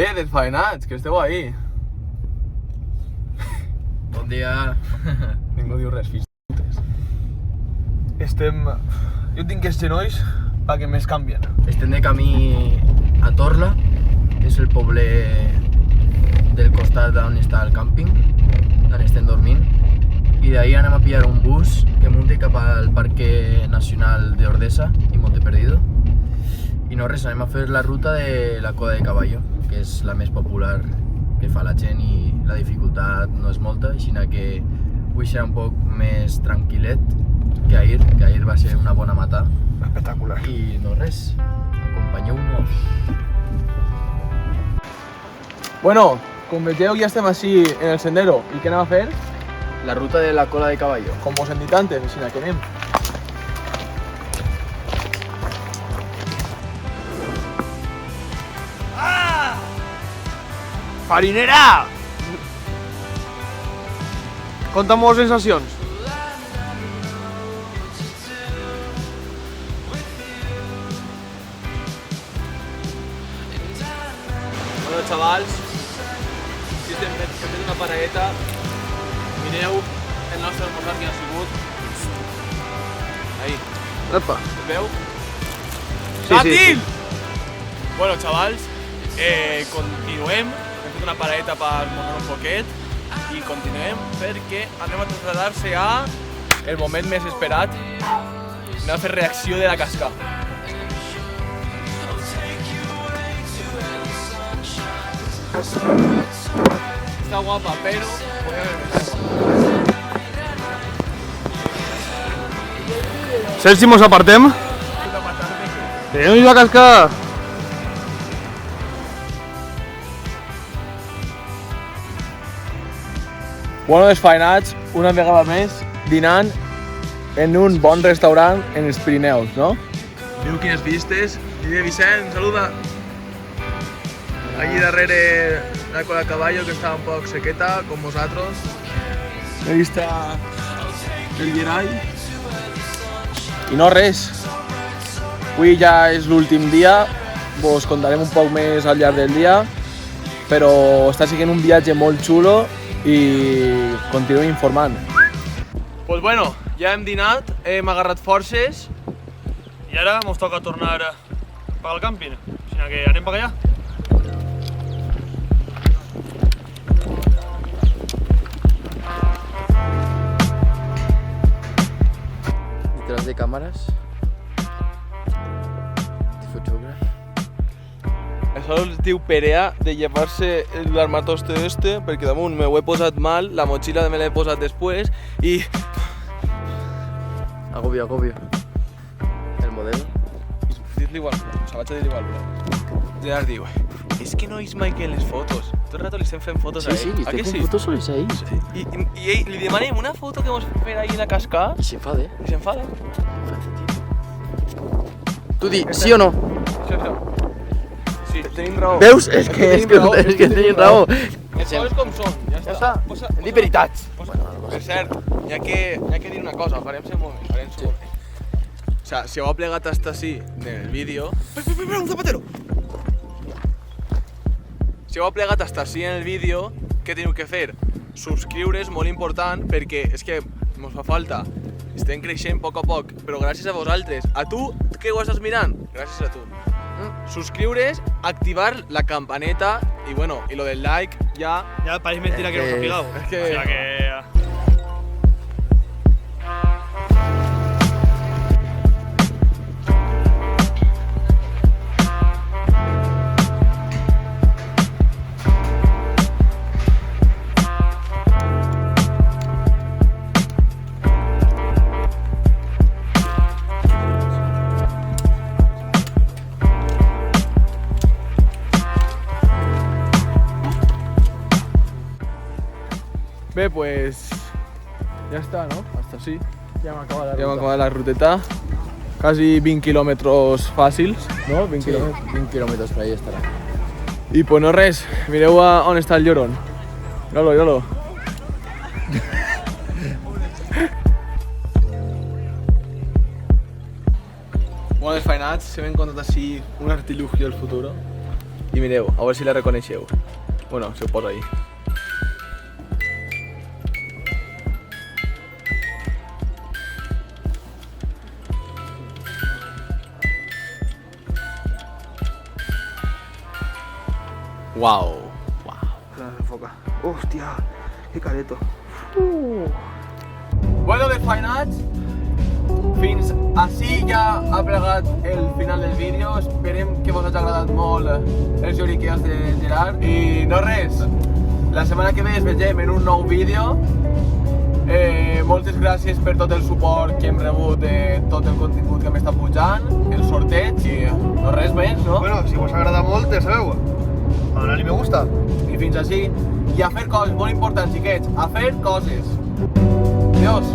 Desfaenats, que esteu ahí. Bon dia. Ningú diu res, fills de putes. Estem... Jo tinc els genolls perquè més canvien. Estem de camí a Torla, és el poble del costat on està el càmping, on estem dormint. I d'ahí anem a pillar un bus que munti cap al Parque Nacional de Ordesa i Monte Perdido. I no res, anem a fer la ruta de la Coda de Caballo, que és la més popular que fa la gent i la dificultat no és molta, així que avui serà un poc més tranquil·let que ahir va ser una bona mata. Espectacular. I no res, acompanyeu-nos. Bueno, com vegeu ja estem així en el sendero. I què anem a fer? La ruta de la Cola de Caballo. Com vos hem dit antes, així que anem. Farinera! Conta'm les sensacions. Bueno, xavals, si estem fent una paradeta, mireu el nostre esmorzar que ha sigut. Ahí. Epa. Es veu? Dàtil! Bueno, xavals, continuem. Hem fet una paradeta per muntar un poquet i continuem perquè anem a traslladar-se a el moment més esperat. Anem a fer reacció de la casca. Està guapa, però podria haver més guapa. Sergi, mos apartem? Anem a ir a cascar! Bueno, desfaenats, una vegada més, dinant en un bon restaurant en els Pirineus, no? Viu quines vistes. Dile, Vicent, saluda! Allí darrere la Cola de Caballo, que està un poc sequeta, com vosaltres. Ahí està el Gerai. I no res. Avui ja és l'últim dia, vos contarem un poc més al llarg del dia, però està sent un viatge molt xulo i continuem informant. Pues bueno, ja hem dinat, hem agarrat forces i ara mos toca tornar cap al càmping, així que anem per allà. Detrás de cámaras, de fotógrafo. Això es diu perea de llevar-se l'armatoste este, perquè damunt me ho he posat mal, la motxilla me l'he posat després i... Agobio. El modelo. Dit-li igual, se vaig a dir igual, però... Gerard diu, és que no és mai que en les fotos. Tot el rato li estem fent fotos a ell. Sí, estem fent fotos sols ahí. I ell, li demanem una foto que mos fer ahí en la cascada I s'enfada. i s'enfada. Tu di, sí o no? Això. Sí, tenim raó. Veus? És que tenim raó. Les coses com són, ja està. Hem dit veritats. Per cert, hi ha que dir una cosa, farem-se un moment, O sea, si heu plegat hasta así en el vídeo... ¡Espera, un zapatero! Si heu plegat hasta así en el vídeo, què teniu que fer? Subscriure's, molt important, perquè és que mos fa falta. Estem creixent a poc, però gràcies a vosaltres. A tu, que ho estàs mirant? Gràcies a tu. Suscriure's, activar la campaneta y bueno, y lo del like ya... Ya parece mentira que nos ha pegado. Es que... O sea que... Bé, pues... ya está, ¿no? Hasta así. Ya me acaba la ruteta. Casi 20 kilómetros fàcils, no? 20 Sí, kilómetros. 20 quilòmetres per ahí estarà. I pues no res, mireu on està el lloron. Míralo. Bueno, desfaenats, se m'ha encontrat així un artilugio del futuro. I mireu, a veure si la reconeixeu. Bueno, si ho poso ahí. Wow. Se nos enfoca. Hòstia, que careto. Bueno, desfainats, fins ací ja ha plegat el final del vídeo. Esperem que vos hagi agradat molt els lloriqueos de Gerard. I no res, la setmana que ve ens vegem en un nou vídeo. Moltes gràcies per tot el suport que hem rebut de tot el contingut que m'està pujant, el sorteig i no res més, no? Bueno, si vos agrada molt, ja sabeu. A donar-li me gusta. I fins ací. I a fer coses, molt importants, xiquets, a fer coses. Adiós.